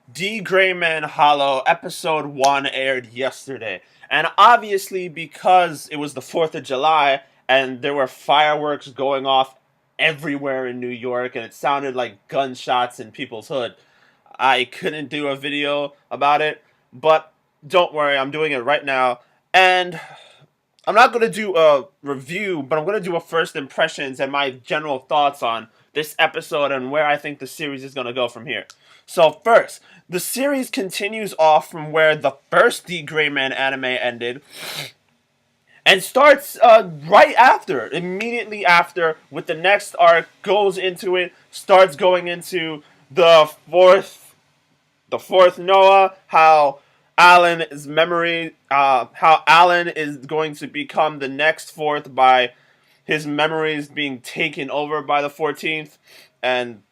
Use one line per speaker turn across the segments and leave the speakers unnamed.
Man Hallow episode 1 aired yesterday. And obviously, because it was the 4th of July and there were fireworks going off everywhere in New York and it sounded like gunshots in people's hood, I couldn't do a video about it. But don't worry, I'm doing it right now. And I'm not going to do a review, but I'm going to do a first impressions and my general thoughts on this episode and where I think the series is going to go from here. So first, the series continues off from where the first D Gray Man anime ended and starts right after, immediately after, with the next arc, goes into it, starts going into the fourth Noah, how Alan is going to become the next fourth by his memories being taken over by the 14th, and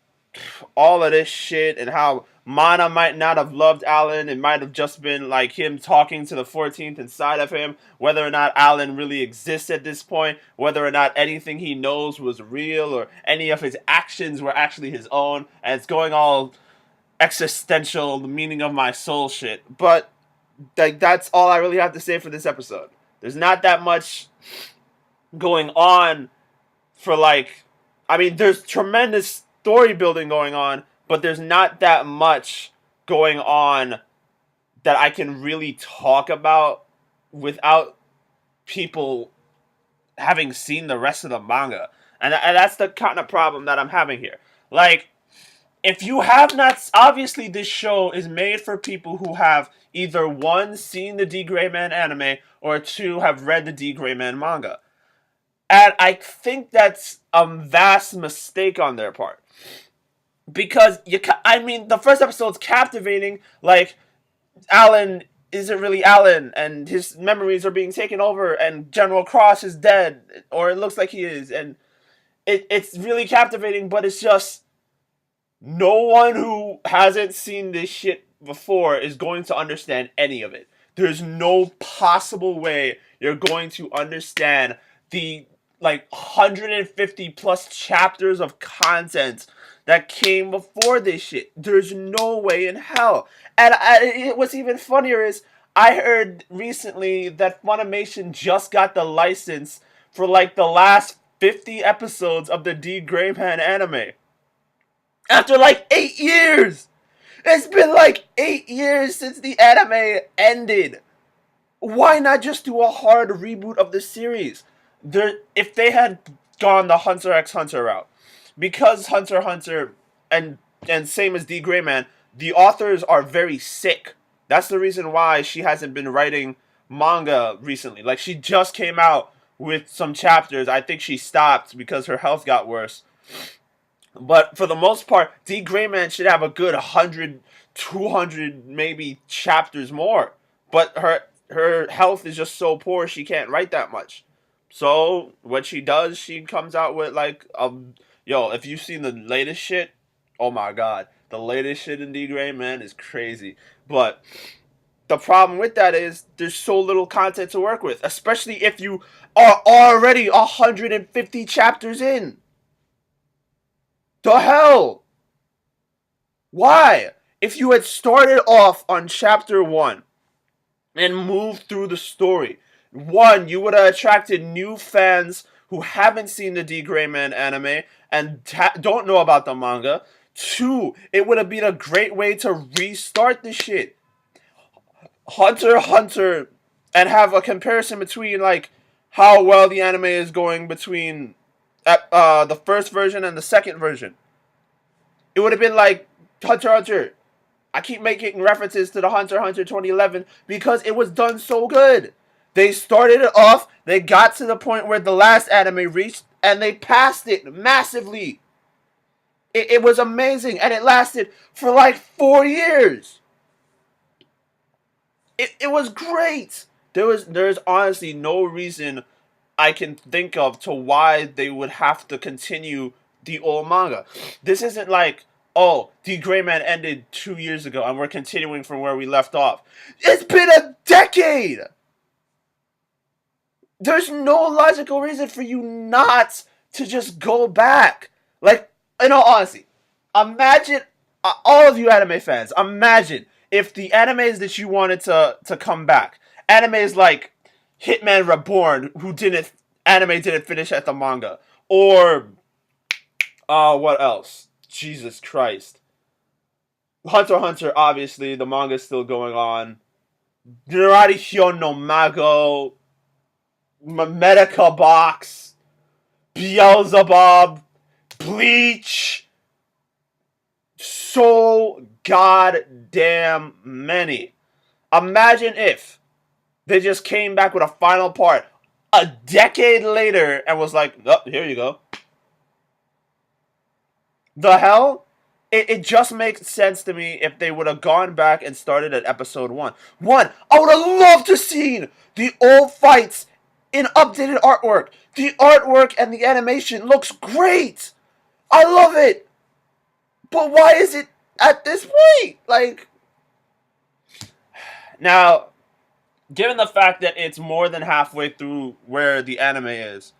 all of this shit, and how Mana might not have loved Alan. It might have just been like him talking to the 14th inside of him. Whether or not Alan really exists at this point, whether or not anything he knows was real, or any of his actions were actually his own, and it's going all existential, the meaning of my soul shit. But like that's all I really have to say for this episode. There's not that much going on for there's tremendous story building going on, but there's not that much going on that I can really talk about without people having seen the rest of the manga. And that's the kind of problem that I'm having here. Like, if you have not, obviously this show is made for people who have either one, seen the D Gray Man anime, or two, have read the D Gray Man manga. And I think that's a vast mistake on their part. Because, the first episode's captivating, like, Alan isn't really Alan, and his memories are being taken over, and General Cross is dead, or it looks like he is, and it's really captivating, but it's just, no one who hasn't seen this shit before is going to understand any of it. There's no possible way you're going to understand the 150 plus chapters of content that came before this shit. There's no way in hell. And what's even funnier is I heard recently that Funimation just got the license for the last 50 episodes of the D Gray Man anime. After 8 years! It's been 8 years since the anime ended. Why not just do a hard reboot of the series? If they had gone the Hunter x Hunter route, because Hunter x Hunter and same as D Gray Man, the authors are very sick. That's the reason why she hasn't been writing manga recently. She just came out with some chapters. I think she stopped because her health got worse. But for the most part, D Gray Man should have a good 100, 200 maybe chapters more. But her health is just so poor she can't write that much. So what she does, she comes out with if you've seen the latest shit, oh my god, the latest shit in D Gray Man is crazy. But the problem with that is there's so little content to work with, especially if you are already 150 chapters in. The hell? Why? If you had started off on chapter 1 and moved through the story, one, you would have attracted new fans who haven't seen the D Gray Man anime and don't know about the manga. Two, it would have been a great way to restart the shit. Hunter x Hunter, and have a comparison between how well the anime is going between the first version and the second version. It would have been like Hunter x Hunter. I keep making references to the Hunter x Hunter 2011 because it was done so good. They started it off, they got to the point where the last anime reached, and they passed it massively. It was amazing, and it lasted for 4 years. It was great. There's honestly no reason I can think of to why they would have to continue the old manga. This isn't D Gray Man ended 2 years ago and we're continuing from where we left off. It's been a decade! There's no logical reason for you not to just go back. In all honesty, imagine all of you anime fans, imagine if the animes that you wanted to come back, animes like Hitman Reborn, anime didn't finish at the manga, or what else? Jesus Christ, Hunter x Hunter. Obviously, the manga's still going on. Nurari Hyo no Mago, Medica Box, Beelzebub, Bleach. So goddamn many. Imagine if they just came back with a final part a decade later and was like, oh, here you go. The hell? It just makes sense to me if they would have gone back and started at episode 1. I would have loved to seen the old fights in updated artwork. The artwork and the animation looks great. I love it. But why is it at this point? Like, now, given the fact that it's more than halfway through where the anime is,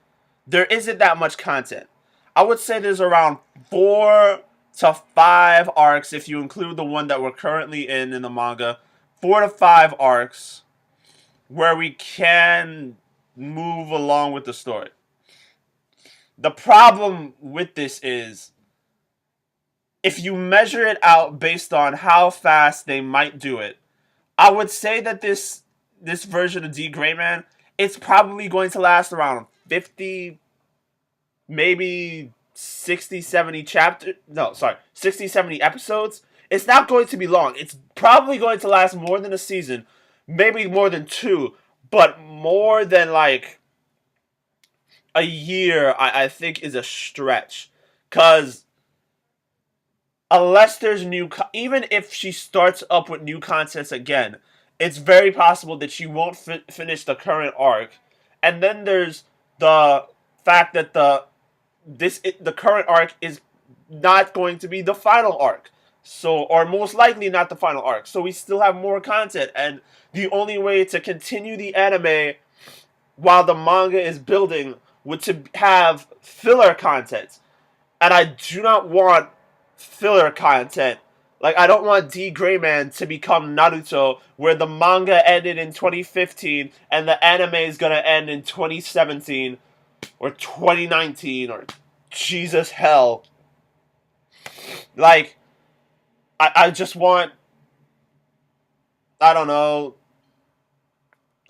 there isn't that much content. I would say there's around 4 to 5 arcs, if you include the one that we're currently in the manga. 4 to 5 arcs where we can move along with the story. The problem with this is, if you measure it out based on how fast they might do it, I would say that this version of D. Gray Man, it's probably going to last around 50, maybe 60, 70 60, 70 episodes. It's not going to be long. It's probably going to last more than a season, maybe more than 2, but more than like a year, I think is a stretch. Because unless there's even if she starts up with new contents again, it's very possible that she won't finish the current arc. And then there's the fact that the current arc is not going to be the final arc. So, or most likely not the final arc. So we still have more content, and the only way to continue the anime while the manga is building would to have filler content. And I do not want filler content. Like, I don't want D. Gray Man to become Naruto, where the manga ended in 2015 and the anime is gonna end in 2017 or 2019 or Jesus hell. Like, I just want, I don't know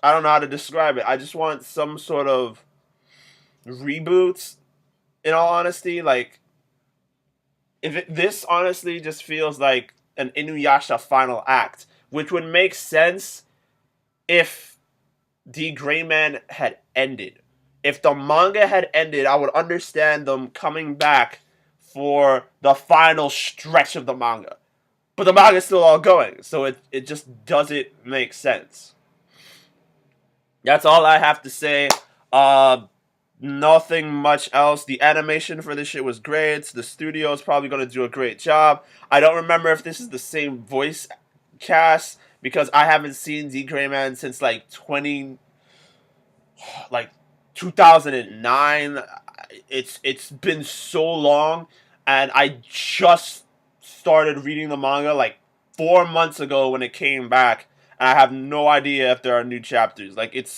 how to describe it. I just want some sort of reboots, in all honesty. Like, this honestly just feels like an Inuyasha final act, which would make sense if D. Gray Man had ended. If the manga had ended, I would understand them coming back for the final stretch of the manga. But the manga is still all going, so it just doesn't make sense. That's all I have to say. Nothing much else. The animation for this shit was great. The studio is probably going to do a great job. I don't remember if this is the same voice cast, because I haven't seen D. Gray Man since like 2009. It's been so long, and I just started reading the manga like 4 months ago when it came back, and I have no idea if there are new chapters. Like, it's